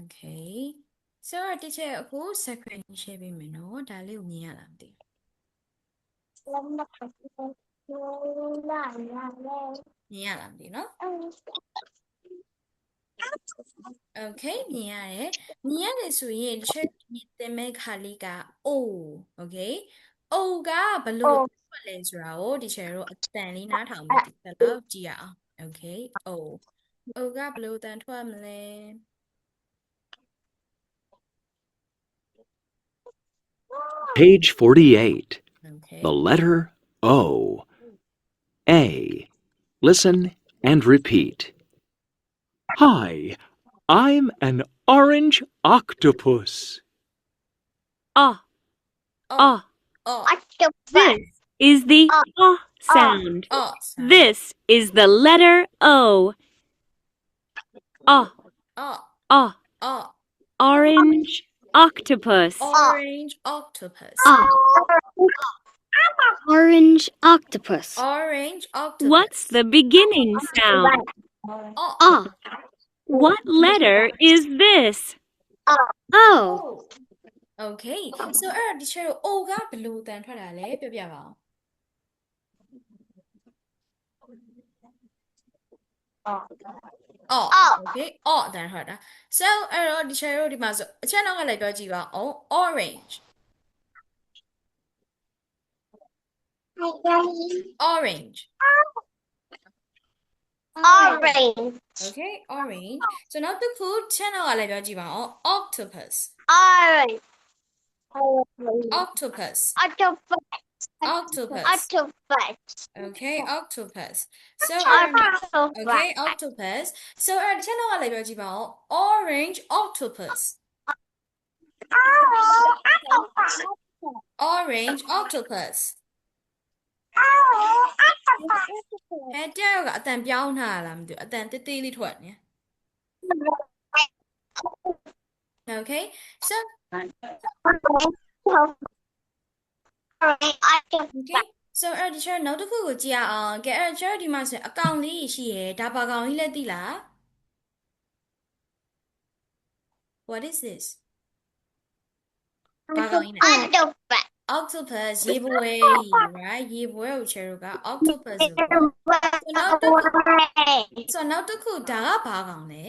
Okay. So teacher အခု screen share ပေးမယ်နော်ဒါလေးကိုမြင်ရလားမသိမြင်ရလားမသိနော် Okay မြင်ရတယ်ဆိုရင်တချို့သင်မဲ့ခါလေးက O Okay O ကဘယ်လိုထွက်လဲဆိုတာကိုတချို့တို့အတန်လေးနားထောင်ပြီးဒီလောက်ကြည့်ရအောင် Okay O ကဘယ်လိုအတန်ထွက်မလဲ Page 48. Okay The letter O. A. Listen and repeat. Hi, I'm an orange octopus. Ah. This is the sound. sound. This is the letter O. Orange octopus. Orange octopus. Orange octopus. Orange octopus. What's the beginning sound? What letter is this? O. Okay. So အဲ့တော့ဒီချက်တော့ O ကဘယ်လိုအတန်ထွက်တာလဲပြောပြပါဦး Okay အတန်ထွက်တာ So အဲ့တော့ဒီချက်တို့ဒီမှာဆိုအချက်နောက်ကလည်းပြောကြည့်ပါဦး Orange Orange. Okay orange So နောက်တစ်ခုချက်နောက်ကလည်းပြောကြည့်ပါဦး Octopus Orange. Octopus Okay octopus So Okay octopus So အဲ့ဒီချက်နောက်ကလည်းပြောကြည့်ပါဦး Orange octopus Orange octopus အဲ့တရားကအတန်ပြောင်းထားလားမသိဘူးအတန်တေးသေးလေးထွက်နေ Okay So Okay So အဲ့ဒီချက်နောက်တစ်ခုကိုကြည့်ရအောင်ကဲအဲ့ချက်ဒီမှာဆိုအကောင်လေးရှိရယ်ဒါဘာကောင်ကြီးလဲသိလား What is this ဘာကောင်ကြီးလဲ Octopus ရေဘဝဲ right ရေဘဝဲကိုချက်တို့က octopus လို့ခေါ်So နောက်တစ်ခုဒါကဘာကောင်လဲ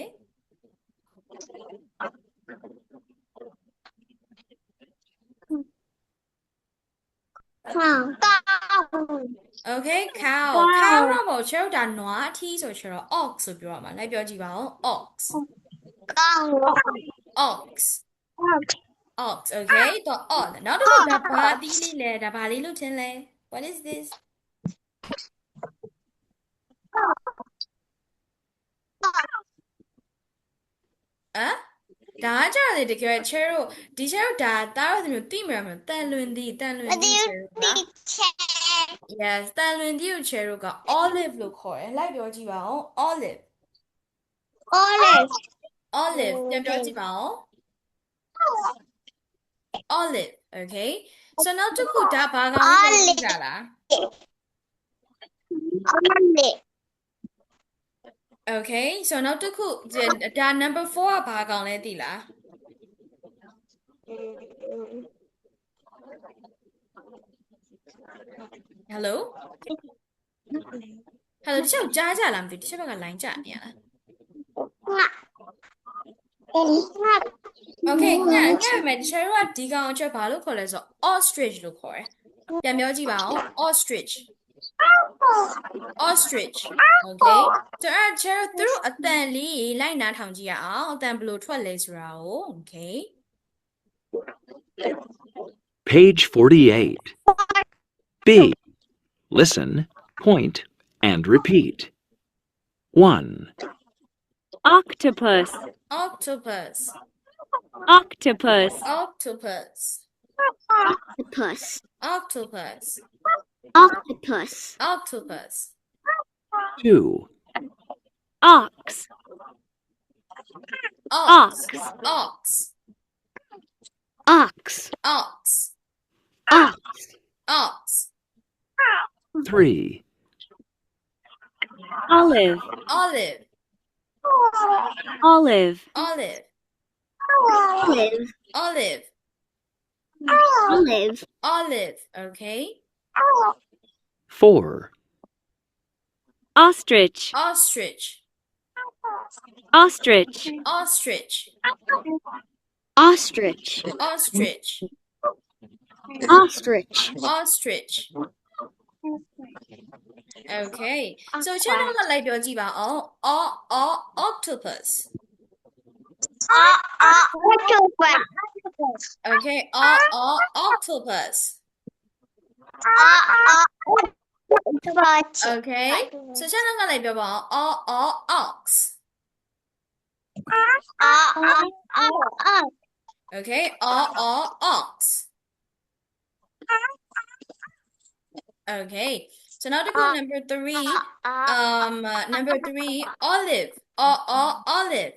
Okay cow တော့ပေါ့ချက်တို့ဒါနွားအထီးဆိုချက်တော့ ox ဆိုပြောရမှာလိုက်ပြောကြည့်ပါဦး ox Okay တော့ နောက်တစ်ခုဒါဘာသီးလေးလဲဒါဘာလေးလို့ထင်လဲ What is this ဒါကြတယ်တကယ်ချက်တို့ဒီချက်တို့ဒါသားတို့မျိုးတိမရမတန်လွင်သီးချက်တို့က Yes တန်လွင်သီးကိုချက်တို့က olive လို့ခေါ်တယ်လိုက်ပြောကြည့်ပါဦး olive ပြန်ပြောကြည့်ပါဦး olive Okay So နောက်တစ်ခုဒါဘာကောင်လဲသိကြလား Okay so နောက်တစ်ခုဒါ number 4ကဘာကောင်လဲသိလား Hello တချို့ကြားကြလားမသိဘူးတချို့ဘက်က line ကျနေရလား Okay ညမယ်တချို့ကဒီကောင်အချက်ဘာလို့ခေါ်လဲဆိုတော့ ostrich လို့ခေါ်တယ်ပြန်ပြောကြည့်ပါဦး ostrich Okay so အဲ့ကျတော့သူတို့အတန်လေးလိုက်နားထောင်ကြည့်ရအောင်အတန်ဘယ်လိုထွက်လဲဆိုတာကို Okay Page 48. B. Listen, point, and repeat. 1. Octopus. Octopus Octopus. Octopus. 2. Ox. Ox 3. Olive. Olive. Olive. Olive. Olive. Olive. Olive. Okay. 4. Ostrich. Ostrich. Ostrich. Ostrich. Ostrich. Ostrich. Ostrich. Ostrich. Okay. So channel ကလိုက်ပြောကြည့်ပါအောင် octopus. Octopus. Okay. Octopus. Octopus. Okay. So channel ကလိုက်ပြောပါအောင် ox. Okay. Ox. Okay. So now to go number 3. Number 3, olive. Olive.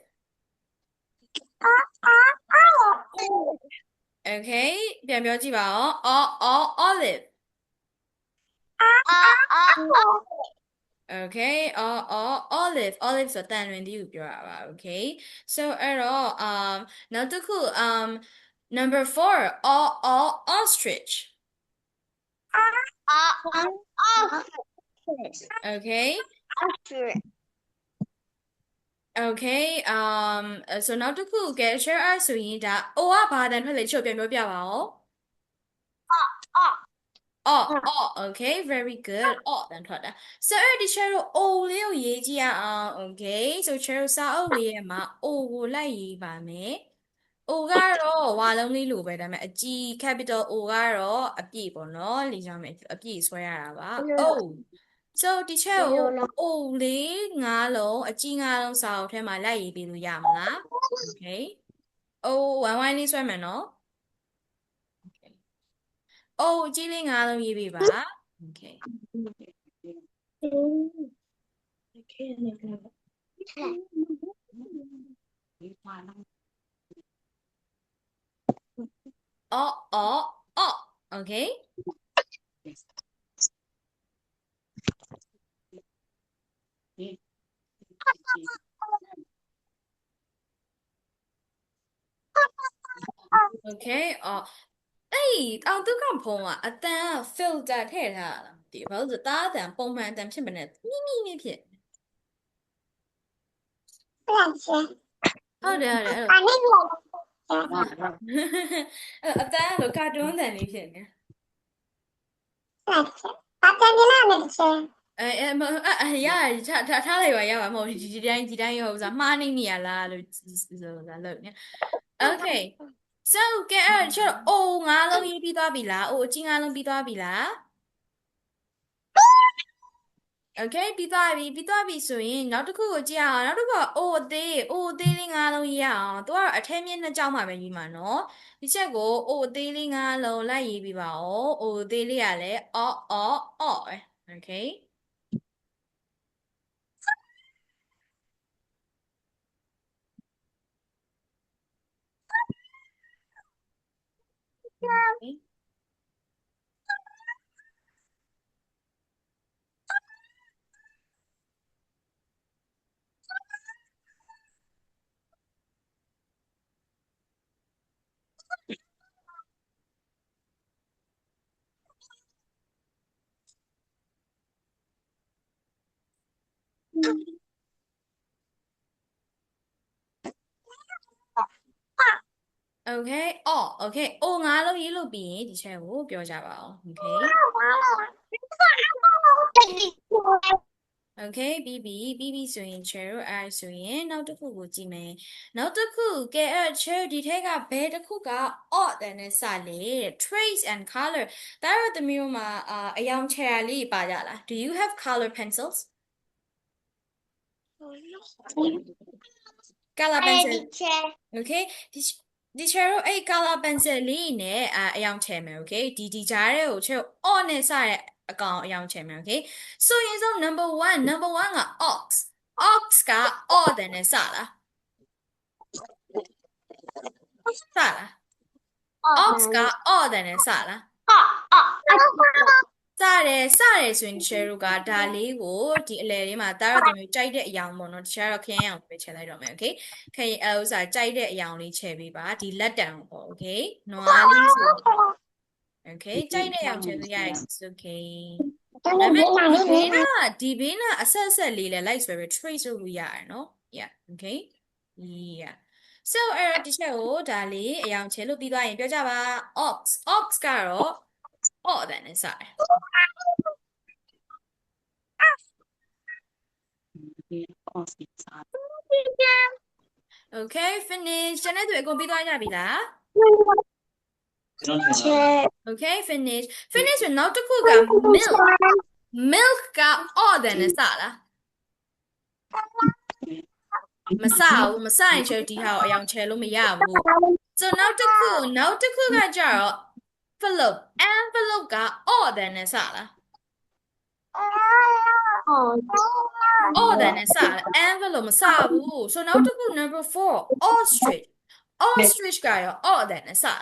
Okay. ပြန်ပြောကြည့်ပါအောင် olive. Okay. Olive. Olive ဆိုတန်လွင်သီးကိုပြောတာပါ Okay. So အဲ့တော့နောက်တစ်ခု number 4, ostrich. Okay. Okay. So နောက်တစ်ခု get share အဲ့ဆိုရင်ဒါ O ကဘာတန်ထွက်လဲချုပ်ပြန်ပြောပြပါဦး Okay, very good. တန်ထွက်တာ So အဲ့ဒီ share ကို O လေးကိုရေးကြည့်ရအောင် Okay. So share စာအုပ်လေးရဲ့မှာ O ကိုလိုက်ရေးပါမယ် O ကတော့ဝါလုံးလေးလိုပဲဒါပေမဲ့အကြီး capital O ကတော့အပြည့်ပေါ့နော်လေးကြောင့်အပြည့်ဆွဲရတာပါ O So ဒီချက်ကို O လေး၅လုံးအကြီး၅လုံးစာအုပ်ထဲမှာလိုက်ရေးပေးလို့ရမလား Okay. O 1 1လေးဆွဲမယ်နော် Okay. O အကြီးလေး၅လုံးရေးပေးပါ Okay. Okay. Okay. အေးအောင်သူကဖုံးကအတန် filter ထည့်ထားတာဒီဘာလို့တားအတန်ပုံမှန်အတန်ဖြစ်မနေမိဖြစ်ဟုတ်တယ်အဲ့အတန်လိုကာတွန်းတန်လေးဖြစ်နေရထားလိုက်ပါရပါမဟုတ်ဒီတိုင်းရောစားမှားနေရလားလို့ဆိုတာလို့နေ Okay So ကဲအဲ့ကျတော့ O ၅လုံးရေးပြီးသွားပြီလား O အကြီး၅လုံးပြီးသွားပြီလား Okay ပြီးသွားပြီဆိုရင်နောက်တစ်ခုကိုကြည့်အောင်နောက်တစ်ခုက O အသေးလေး၅လုံးရေးရအောင်သူကတော့အထဲမြင့်နှစ်ကြောင်းမှာပဲရေးမှာနော်ဒီချက်ကို O အသေးလေး၅လုံးလိုက်ရေးပြီးပါဦး O အသေးလေးကလည်း Okay Okay. Okay. Okay. ငါးလုံးရေးလို့ပြီးရင်ဒီချက်ကိုပြောကြပါအောင် Okay. Okay. ပြီးဆိုရင် chair တို့အဲ့ဆိုရင်နောက်တစ်ခုကိုကြည့်မယ်နောက်တစ်ခုကဲအဲ့ chair ဒီထက်ကဘယ်တစ်ခုက odd တဲ့နဲ့စလေ trace and color ဒါတော့တမျိုးမှာအယောင် chair လေးပါကြလား Do you have color pencils? Color pencil. Okay. ဒီ chair တို့အဲ့ color pencil လေးနဲ့အယောင်ချယ်မယ် Okay. ဒီကြားထဲကို chair odd နဲ့စတဲ့အကောင်အယောင်ချယ်မယ် Okay. ဆိုရင်ဆုံး number 1က ox က odd နဲ့စလား ox က odd နဲ့စလား စတယ်ဆိုရင် share တို့ကဒါလေးကိုဒီအလယ်လေးမှာတားရတဲ့မျိုးကြိုက်တဲ့အယောင်ပေါ့နော် share တော့ခရမ်းအောင်ပဲချဲလိုက်တော့မယ် okay ခရမ်းဥစားကြိုက်တဲ့အယောင်လေးချဲပေးပါဒီလက်တံပေါ့ okay နွားလေးဆို okay ကြိုက်တဲ့အယောင်ချဲလို့ရတယ် okay ဒါပေမဲ့ဒီဘေးကအဆက်လေးလဲ like ဆိုပဲ trace လုပ်လို့ရတယ်နော် yeah okay yeah so ဒီချက်ကိုဒါလေးအယောင်ချဲလို့ပြီးသွားရင်ပြောကြပါ ox ကတော့ အော်တယ်နဲ့စတယ် okay finish ကျန်တဲ့သူအကုန်ပြီးသွားကြပြီလား okay finish ဆိုနောက်တစ်ခုက milk ကအော်တယ်နဲ့စလားမစရင်ချဲဒီဟာကိုအယောင်ချဲလို့မရဘူး so နောက်တစ်ခုကကြတော့ envelope ကအော်တယ်နဲ့စလား order နဲ့စတယ် envelope မစဘူး so နောက်တစ်ခု number 4 ostrich ကရော order နဲ့စလား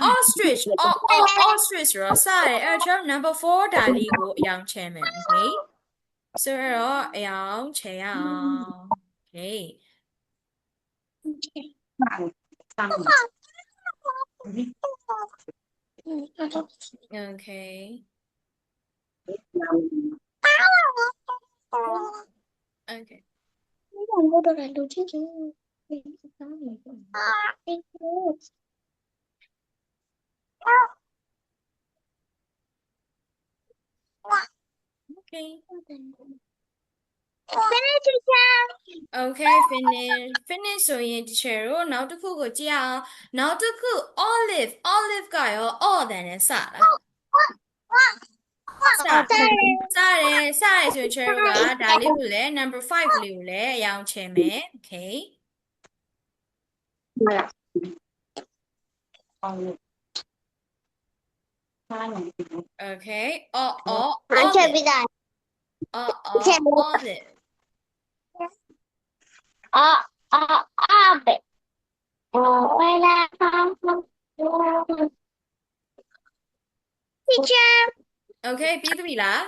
ostrich ရောစတယ်အဲ့တော့ number 4ဒါလေးကိုအယောင်ချဲမယ် okay so အဲ့တော့အယောင်ချဲရအောင် okay okay okay okay okay finish ဆိုရင် teacher တို့နောက်တစ်ခုကိုကြည့်အောင်နောက်တစ်ခု olive ကရော order နဲ့စလားစတယ်ဆိုရင် teacher တို့ကဒါလေးကိုလည်း number 5လေးကိုလည်းအယောင်ချဲမယ် okay okay olive Teacher. okay ပြီးပြီလား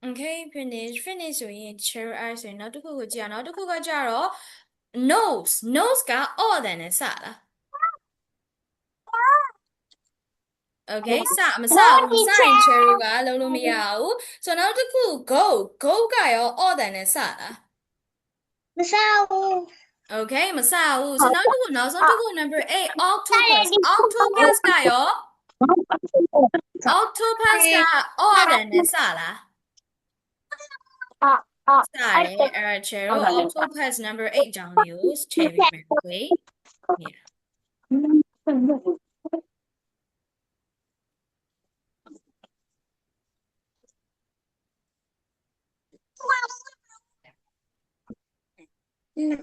okay finish ဆိုရင် teacher အဲ့ဆိုရင်နောက်တစ်ခုကိုကြည့်အောင်နောက်တစ်ခုကကြတော့ nose က order နဲ့စလား okay မစရင် teacher ကလုံးလို့မရဘူး so နောက်တစ်ခု go ကရော order နဲ့စလား okay မစဘူး so နောက်ဆုံးတစ်ခု number 8 octopus ကရော octopus က order နဲ့စလားစတယ်အဲ့ teacher တို့ octopus number 8ကြောင်းလေးကိုချဲပေးမယ် okay yeah Teacher.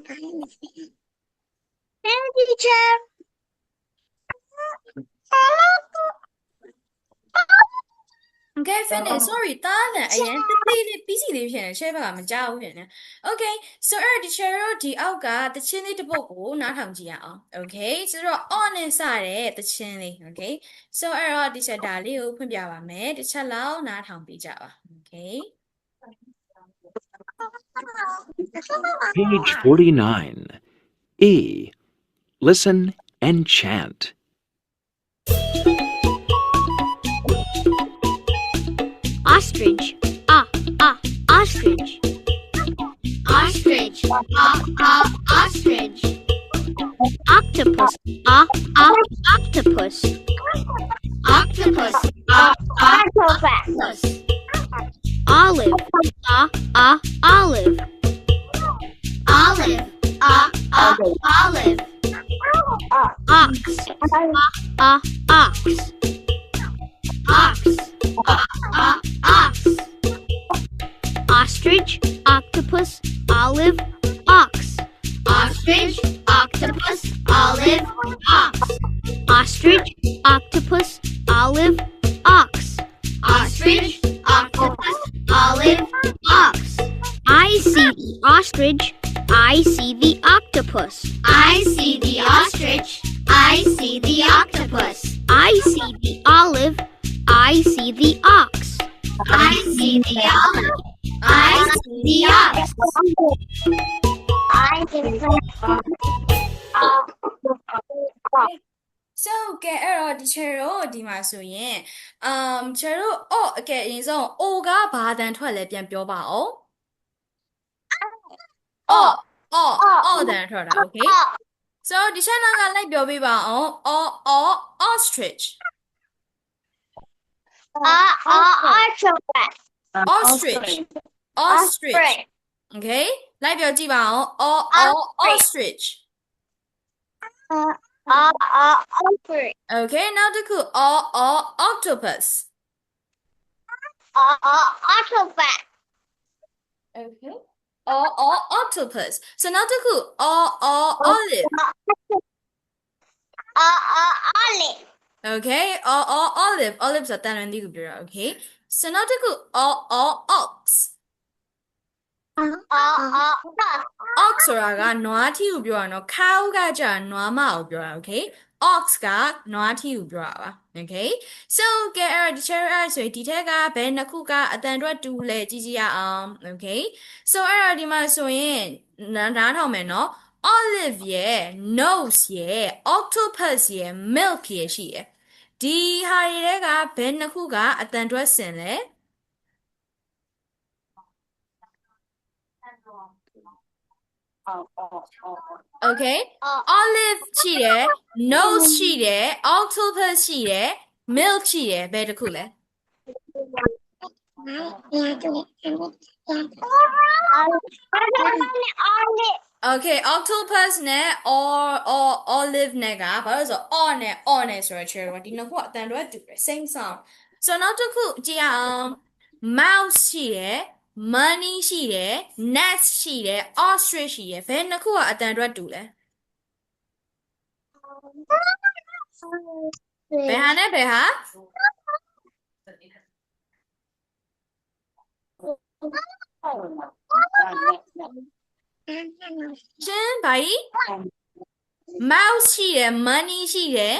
okay finish sorry တားတယ်အရင်တေးလေးပြီးစီလေးဖြစ်နေ share ဘက်ကမကြောက်ဘူးဖြစ်နေ okay so အဲ့ဒီ teacher တို့ဒီအောက်ကတချင်းလေးတစ်ပုဒ်ကိုနားထောင်ကြည့်ရအောင် okay ဆိုတော့ on နဲ့စတဲ့တချင်းလေး okay so အဲ့တော့ teacher ဒါလေးကိုဖွင့်ပြပါမယ်တစ်ချက်လောက်နားထောင်ပြကြပါ okay Page 49. E. Listen and chant. Ostrich. Ostrich. Ostrich. Ostrich. Octopus. Octopus. Octopus. Octopus. Olive. Olive. Olive. Olive. Ox. Ox. Ox. Ox. Ostrich. Octopus. Olive. Ox. Ostrich. Octopus. Olive. Ox. Ostrich. Octopus. Olive. Ox. Ostrich. Octopus. Olive. Ox. I see ostrich I see the octopus. I see the ostrich. I see the octopus. I see the olive. I see the ox. I see the olive. I see the ox. So ကဲအဲ့တော့ဒီချေတို့ဒီမှာဆိုရင်ချေတို့အော့အကဲအရင်ဆုံး O ကဘာတန်ထွက်လဲပြန်ပြောပါအောင်အော့တန်ထွက်တာ okay so ဒီချက်နောက်ကလိုက်ပြောပြပါအောင် ostrich ostrich okay လိုက်ပြောကြည့်ပါအောင် ostrich okay နောက်တစ်ခု octopus okay octopus so နောက်တစ်ခု olive okay olive ဆိုတာတန်လွင်သီးကိုပြောတာ okay so နောက်တစ်ခု ox ox ဆိုတာကနွားထီကိုပြောတာနော် cow ကကြာနွားမကိုပြောတာ okay ox ကနွားထီကိုပြောတာပါ okay so ကဲအဲ့ဒီချယ်အဲ့ဆိုဒီထက်ကဘယ်နှစ်ခုကအတန်တွက်တူလဲကြည့်ကြည့်ရအောင် okay so အဲ့တော့ဒီမှာဆိုရင်နားထောင်မယ်နော် olive ရဲ့ nose ရဲ့ octopus ရဲ့ milk ရဲ့ရှိရဲ့ဒီဟာတွေကဘယ်နှစ်ခုကအတန်တွက်ဆင်လဲOkay olive ရှိတယ် nose ရှိတယ် octopus ရှိတယ် milk ရှိတယ်ဘယ်တစ်ခုလဲ Okay octopus နဲ့ or olive နဲ့ကဘာလို့ဆို or နဲ့ဆိုတော့ cherry ဒီနှစ်ခုအတန်တော့တူတယ် same sound so နောက်တစ်ခုကြည့်အောင် mouse ရှိတယ် money ရှိတယ် net ရှိတယ် ostrich ရှိတယ်ဘယ်နှစ်ခုကအတန်တော့တူလဲဘယ်ဟာနဲ့ဘယ်ဟာရှင်ဘာကြီး mouse ရှိတယ် money ရှိတယ်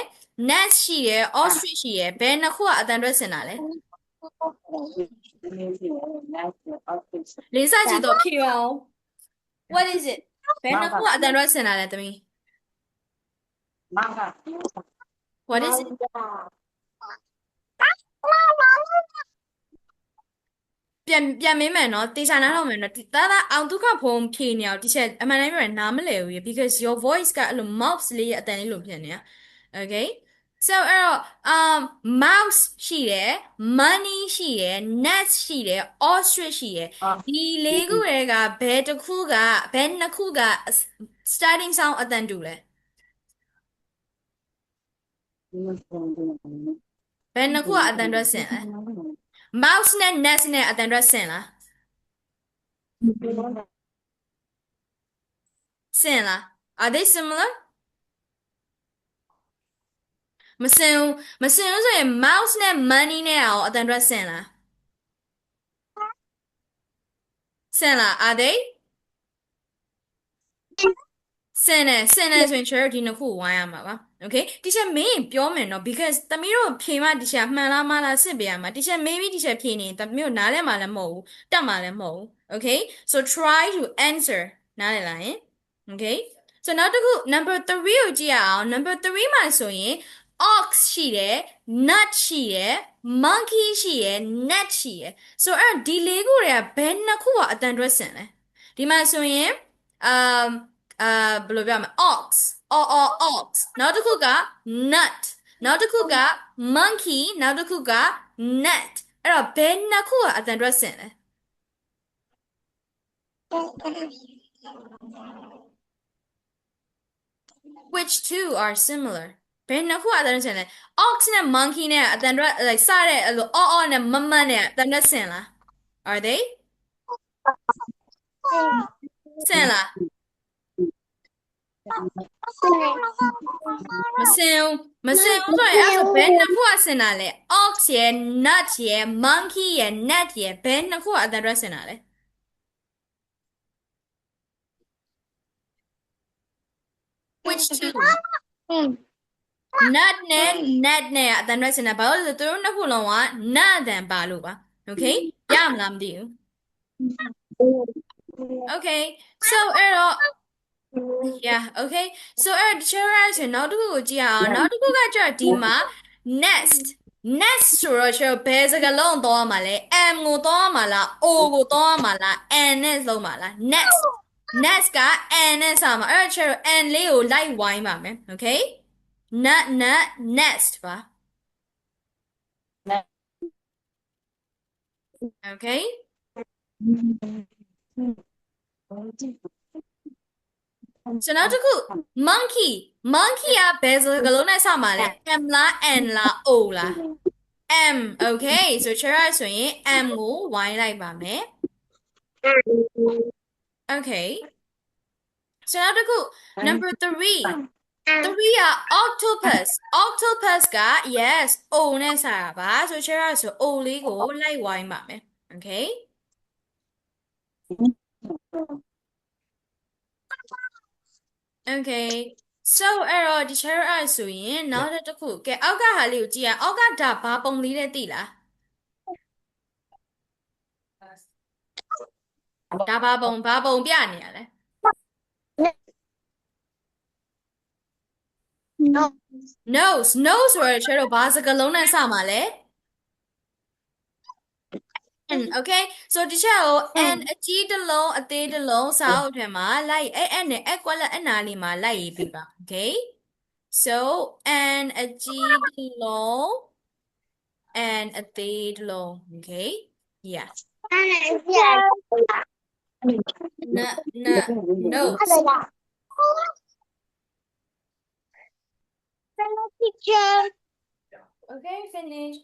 net ရှိတယ် ostrich ရှိတယ်ဘယ်နှစ်ခုကအတန်တော့ဆင်တာလဲလေးစားကြည့်တော့ဖြေအောင် what is it ဘယ်နှစ်ခုကအတန်တော့ဆင်တာလဲသမီး what is it ပြန်မင်းမယ်နော်တေချာနားထောင်မယ်နော်ဒါအောင်ဒုက္ခဖုံဖြေနေအောင်ဒီချက်အမှန်တိုင်းပြောရင်နားမလည်ဘူး because your voice ကအဲ့လို mouse လေးရဲ့အတန်လေးလိုဖြစ်နေတာ okay so အဲ့တော့mouse ရှိတယ် money ရှိတယ် net ရှိတယ် ostrich ရှိတယ်ဒီလေးခုတွေကဘယ်နှစ်ခုက starting sound အတန်တူလဲဘယ်နှစ်ခုကအတန်တွက်ဆင်လဲ mouse နဲ့ net နဲ့အတန်တွက်ဆင်လားဆင်လား are they similar မဆင်ဘူးဆိုရင် mouse နဲ့ money နဲ့အောင်အတန်တွက်ဆင်လားဆင်လား are they ဆင်တယ်ဆိုရင် cherry ဒီနှစ်ခုဝိုင်းရမှာပါ okay ဒီချက်မင်းပြောမယ်နော် because တမီးတို့ဖြေမှဒီချက်မှန်လားမလားစစ်ပေးရမှာဒီချက် maybe ဒီချက်ဖြေနေတမီးတို့နားလဲမှာလည်းမဟုတ်ဘူးတက်မှာလည်းမဟုတ်ဘူး okay so try to answer နားလဲလားယင် okay so နောက်တစ်ခု number 3ကိုကြည့်ရအောင် number 3မှာဆိုရင် ox ရှိတယ် nut ရှိတယ် monkey ရှိတယ် net ရှိတယ် so အဲ့ဒီလေးခုတွေကဘယ်နှစ်ခုကအတန်တွက်ဆင်လဲဒီမှာဆိုရင်ဘယ်လိုပြောမလဲ ox ox နောက်တစ်ခုက nut နောက်တစ်ခုက monkey နောက်တစ်ခုက net အဲ့တော့ဘယ်နှစ်ခုကအတန်တွက်ဆင်လဲ which two are similar ဘယ်နှစ်ခုအတန်တွက်ဆင်လဲ ox နဲ့ monkey နဲ့အတန်တွက် like စတဲ့အဲ့လိုနဲ့မနဲ့အတန်တွက်ဆင်လား are they ဆင်လားမဆင်ဘူးဆိုရင်အဲ့ဆိုဘယ်နှစ်ခုကဆင်တာလဲ ox ရယ် nut ရယ် monkey ရယ် net ရယ်ဘယ်နှစ်ခုကအတန်တွက်ဆင်တာလဲ which two nut နဲ့ net နဲ့အတန်ထွက်စင်တာဘာလို့လဲဆိုတော့သူတို့နှစ်ခုလုံးက nut အတန်ပါလို့ပါ okay ရမလားမသိဘူး okay so အဲ့တော့ yeah okay so အဲ့တော့ teacher ရဆိုနောက်တစ်ခုကိုကြည့်ရအောင်နောက်တစ်ခုကကျတော့ဒီမှာ nest nest ဆိုတော့ကျတော့ဘယ်စကားလုံးသုံးရမှာလဲ m ကိုသုံးရမှာလား o ကိုသုံးရမှာလား n နဲ့သုံးမှာလား nest nest က n နဲ့စမှာအဲ့တော့ကျတော့ n လေးကိုလိုက်ဝိုင်းပါမယ် okay nut nest ပါ okay so နောက်တစ်ခု monkey monkey ကဘယ်စကားလုံးနဲ့စမှာလဲ m လား n လား o လား m okay so ချရဆိုရင် m ကိုဝိုင်းလိုက်ပါမယ် okay so နောက်တစ်ခု number 3 3က octopus octopus က yes o နဲ့စတာပါဆိုချရဆို o လေးကိုလိုက်ဝိုင်းပါမယ် okay okay so အဲ့တော့ဒီ chair အဲ့ဆိုရင်နောက်တစ်ခုကဲအောက်ကဟာလေးကိုကြည့်ရအောက်ကဒါဘာပုံလေးလဲသိလားဒါဘာပုံပြနေရလဲ nose nose ဆိုရတဲ့ chair ဘာစကားလုံးနဲ့စမှာလဲ n okay so ဒီချက်ကို n အကြီးတစ်လုံးအသေးတစ်လုံးစာအုပ်ထဲမှာလိုက်အဲ့နဲ့အကွက်လက်အနာလေးမှာလိုက်ရေးပေးပါ okay so n အကြီးတစ်လုံး n အသေးတစ်လုံး okay yeah nose okay finish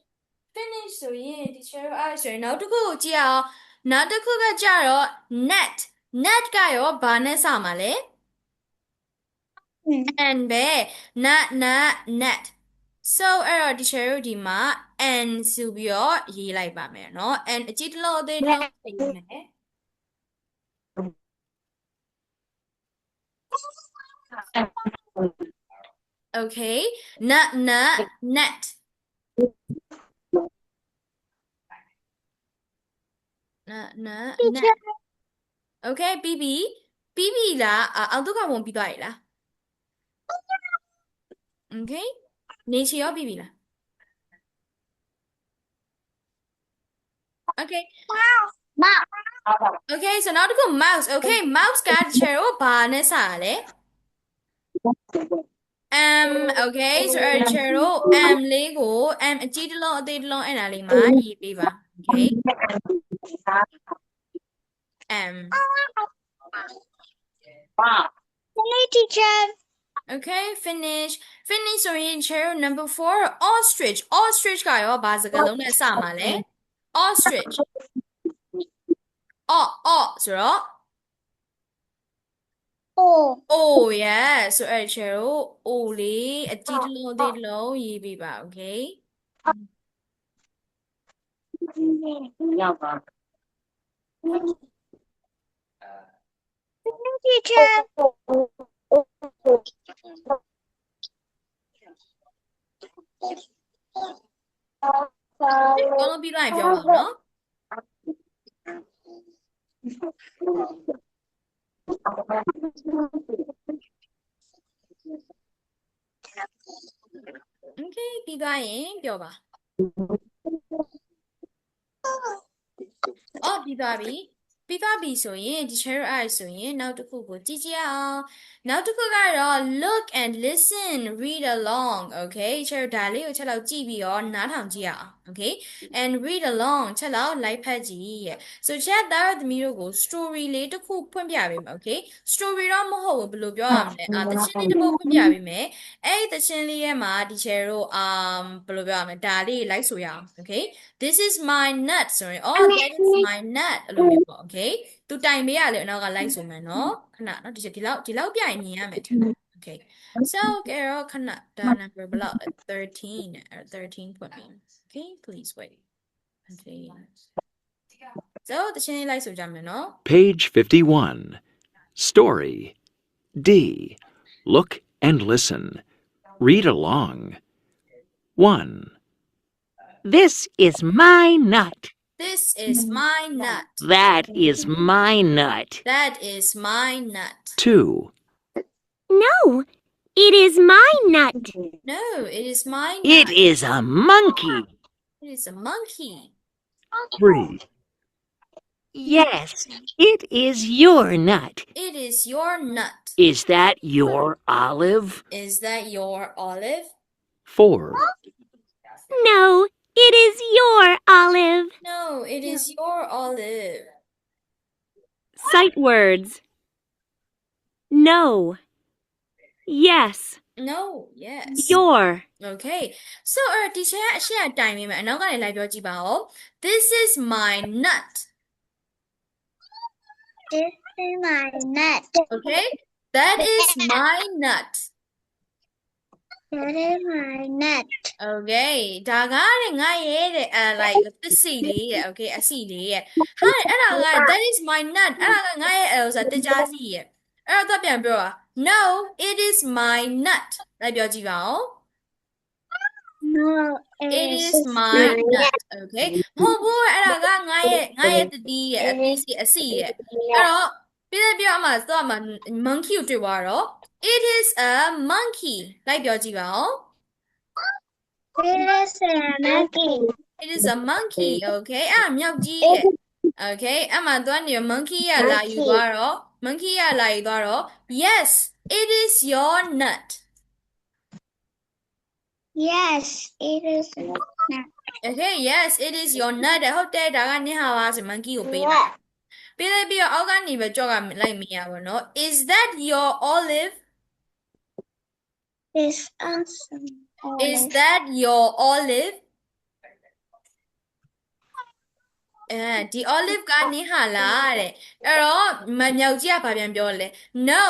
ဆိုရင် teacher အဲ့ဆိုရင်နောက်တစ်ခုကိုကြည့်အောင်နောက်တစ်ခုကကြတော့ net net ကရောဘာနဲ့စမှာလဲ n ပဲ net so အဲ့တော့ teacher တို့ဒီမှာ n ဆိုပြီးတော့ရေးလိုက်ပါမယ်เนาะ n အကြီးတစ်လုံးအသေးတစ်လုံးရေးမယ် okay net net okay ပြီးပြီလားအောက်တုကဝင်ပြီးသွားပြီလား okay နေချီရောပြီးပြီလား okay okay so နောက်တစ်ခု mouse okay mouse က chair ကိုဘာနဲ့စရလဲ okay so chair ကို m လေးကို m အကြီးတစ်လုံးအသေးတစ်လုံးအဲ့ဒါလေးမှာရေးပေးပါ okay m teacher okay finish ဆိုရင် chair number 4 ostrich ကရောဘာစကားလုံးနဲ့စမှာလဲ ostrich ဆိုတော့ oh yeah so အဲ့ chair ကို o လေးအကြီးတစ်လုံးအသေးတစ်လုံးရေးပေးပါ okay teacher ဘောလုံးပြီးသွားရင်ပြောပါဦးနော် okay ပြီးသွားရင်ပြောပါပြီးသွားပြီဆိုရင်ဒီ chair အဲ့ဆိုရင်နောက်တစ်ခုကိုကြည့်ကြအောင်နောက်တစ်ခုကတော့ look and listen read along okay chair ဒါလေးကိုချက်လောက်ကြည့်ပြီးတော့နားထောင်ကြည့်အောင် okay and read along ချက်လောက်လိုက်ဖတ်ကြည့်ရဲ့ so chat သားသမီးတို့ကို story လေးတစ်ခုဖွင့်ပြပေးမယ် okay story တော့မဟုတ်ဘူးဘယ်လိုပြောရမလဲတခြင်းလေးတစ်ပုဒ်ဖွင့်ပြပေးမယ်အဲ့ဒီတခြင်းလေးရဲ့မှာဒီ chair တို့ဘယ်လိုပြောရမလဲဒါလေးလိုက်ဆိုရအောင် okay this is my nut ဆိုရင် that is my nut အဲ့လိုမျိုးပေါ့ okay သူတိုင်ပေးရလေအနောက်ကလိုက်ဆိုမယ်နော်ခဏနော်ဒီလောက်ပြရင်မြင်ရမယ်ထင်တယ် okay so ကဲတော့ခဏဒါ number ဘယ်လောက်လဲ13 point okay please wait okay so တခြင်းလေးလိုက်ဆိုကြမယ်နော် Page 51. Story. D. Look and listen. Read along. 1. This is my nut. This is my nut. That is my nut. That is my nut. 2. No, it is my nut. No, it is my nut. It is a monkey. It is a monkey. 3. Yes, it is your nut. It is your nut. Is that your olive? Is that your olive? 4. No, it is your olive. No, it is your olive. Sight words. No. Yes. No, yes. Your. Okay. So, teacher အရှင်းအတိုင်မိမယ်အနောက်ကနေလိုက်ပြောကြည့်ပါဦး This is my nut. This is my nut. Okay? That is my nut. That is my nut. Okay. ဒါကတဲ့ငါရဲ့တဲ့like သစ်စီလေးရဲ့ okay အစီလေးရဲ့ဟာအဲ့ဒါက that is my nut အဲ့ဒါကငါရဲ့ဥစားတကြားစီရဲ့အဲ့တော့ပြန်ပြောပါ No, it is my nut လိုက်ပြောကြည့်ပါဦး No, It is my nut. Okay. မဟုတ်ဘူးအဲ့ဒါကငါရဲ့တတိရဲ့အပီးစီအစီရဲ့အဲ့တော့ပြည့်ပြည့်အမှသွားမှာ monkey ကိုတွေ့သွားတော့ It is a monkey လိုက်ပြောကြည့်ပါဦး It is a monkey. It is a monkey. Okay. အဲ့မြောက်ကြီးရဲ့ Okay. အဲ့မှာသွားနေ monkey ရလာယူသွားတော့ monkey ရလာယူသွားတော့ Yes, it is your nut. Yes, it is a nut. Okay. Yes, it is your nut. ဟုတ်တယ်ဒါကနင်းဟာပါဆို monkey ကိုပေးလိုက်ပေးလိုက်ပြီးတော့အောက်ကနေပဲကြော့ကလိုက်မိရပါတော့ Is that your olive? It's awesome. Is that your olive? ဒီ olive ကနင်းဟာလားတဲ့အဲ့တော့မြောက်ကြီးကဘာပြန်ပြောလဲ No.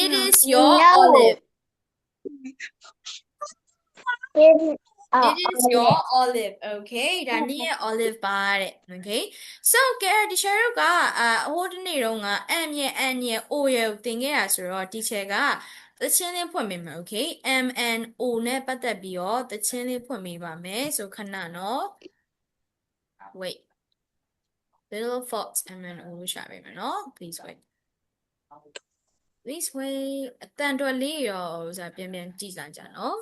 It is your No. olive. It It is your olive. Okay. ဒါနင်းရဲ့ olive ပါတဲ့ Okay. So ကဲ teacher တို့ကဟိုတနေ့တုန်းက M ရဲ့ N ရဲ့ O ရဲ့ကိုသင်ခဲ့ရဆိုတော့ teacher ကသချင်းလေးဖွင့်ပေးမယ် Okay. M N O နဲ့ပတ်သက်ပြီးတော့သချင်းလေးဖွင့်ပေးပါမယ်ဆိုခဏနော် Wait. Little fox M N O လို့ရှာပေးမယ်နော် Please wait. Please wait. အတန်တော်လေးရောဥစားပြန်ကြည့်စားကြနော်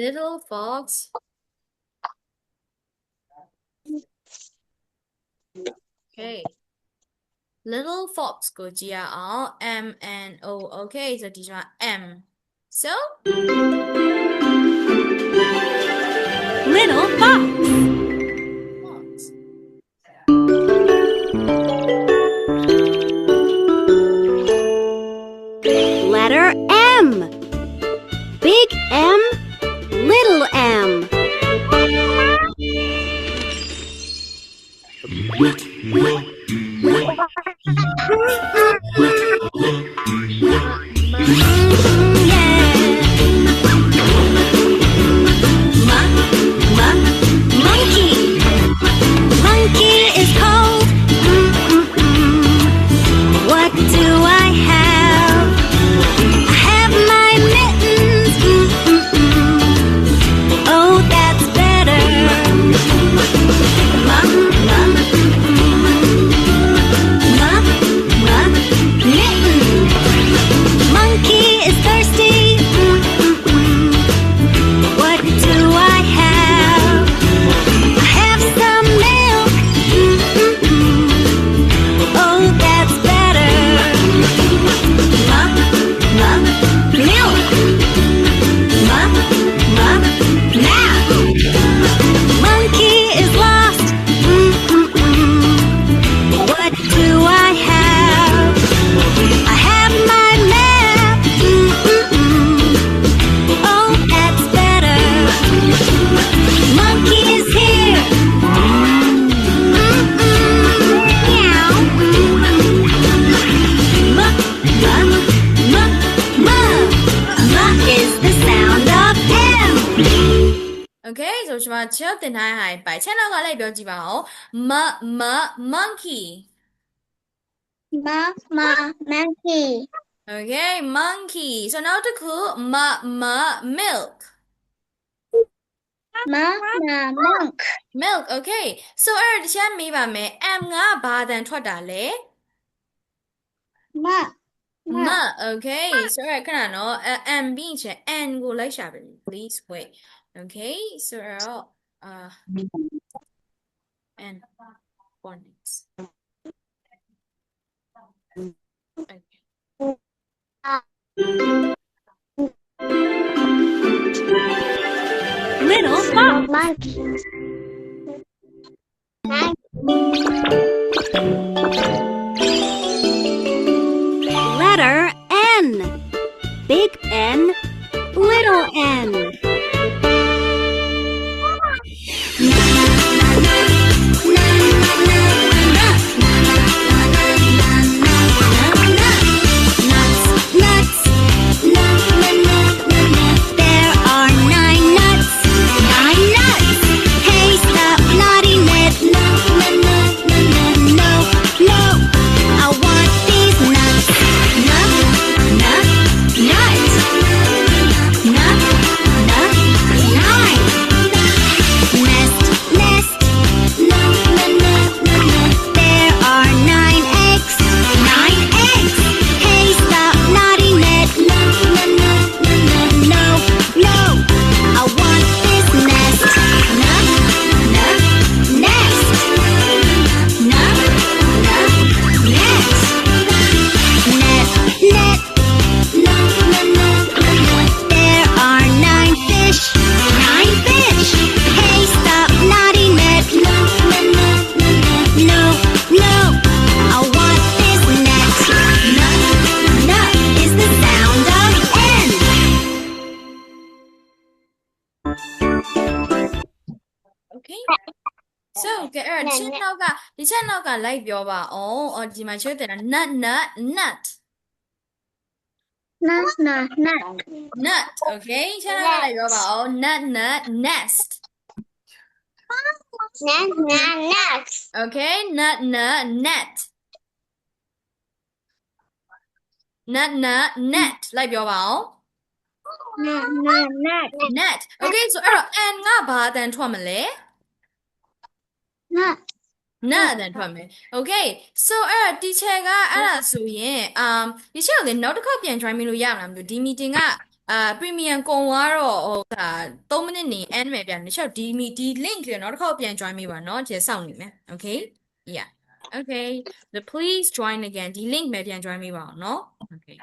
Little fox. Okay. Little fox ကိုကြည့်ရအောင် M N O. Okay. So ဒီမှာ M. So Little fox. fox. Letter M. Big M, little M. Monkey. Monkey is cold. What do I have? I have my mittens. Oh, that's better. Mitten. Monkey ဆိုကျွန်မချစ်တင်ထားတဲ့ဟာပိုင်ချက်နောက်ကလိုက်ပြောကြည့်ပါဦး monkey monkey okay monkey ဆိုနောက်တစ်ခု milk milk okay so အဲ့ဒါတစ်ချက်မေးပါမယ် m ကဘာအတန်ထွက်တာလဲ okay so အဲ့ခဏနော် m ပြီးချင် n ကိုလိုက်ရှာပါ please wait okay so အဲ့တော့ n phonics Little fox. monkey Letter N. Big N, little n. nuts there are 9 nuts hey stop naughty nut no I want these nuts nuts nest there are 9 eggs hey stop naughty nut no I want this nest net there are 9 fish hey stop naughty net no I want this net nut is the sound of N okay so ကဲအဲ့ဒါဒီချက်နောက်ကလိုက်ပြောပါအောင်ဒီမှာချစ်တင်တာ nut okay ချက်နောက်ကလိုက်ပြောပါအောင် nut nest okay net net လိုက်ပြောပါအောင် net okay so အဲ့တော့ n ကဘာအတန်ထွက်မလဲ nut အတန်ထွက်မယ် okay so အဲ့တော့ teacher ကအဲ့ဒါဆိုရင်teacher ကိုလည်းနောက်တစ်ခေါက်ပြန် join မိလို့ရမလားမသိဘူးဒီ meeting ကpremium ကုန်သွားတော့3မိနစ်နေ end မယ်ပြန် teacher ဒီ link ကိုနောက်တစ်ခေါက်ပြန် join မိပါเนาะ teacher စောင့်နေမယ် okay yeah okay the please join again ဒီ link ပဲပြန် join မိပါအောင်เนาะ okay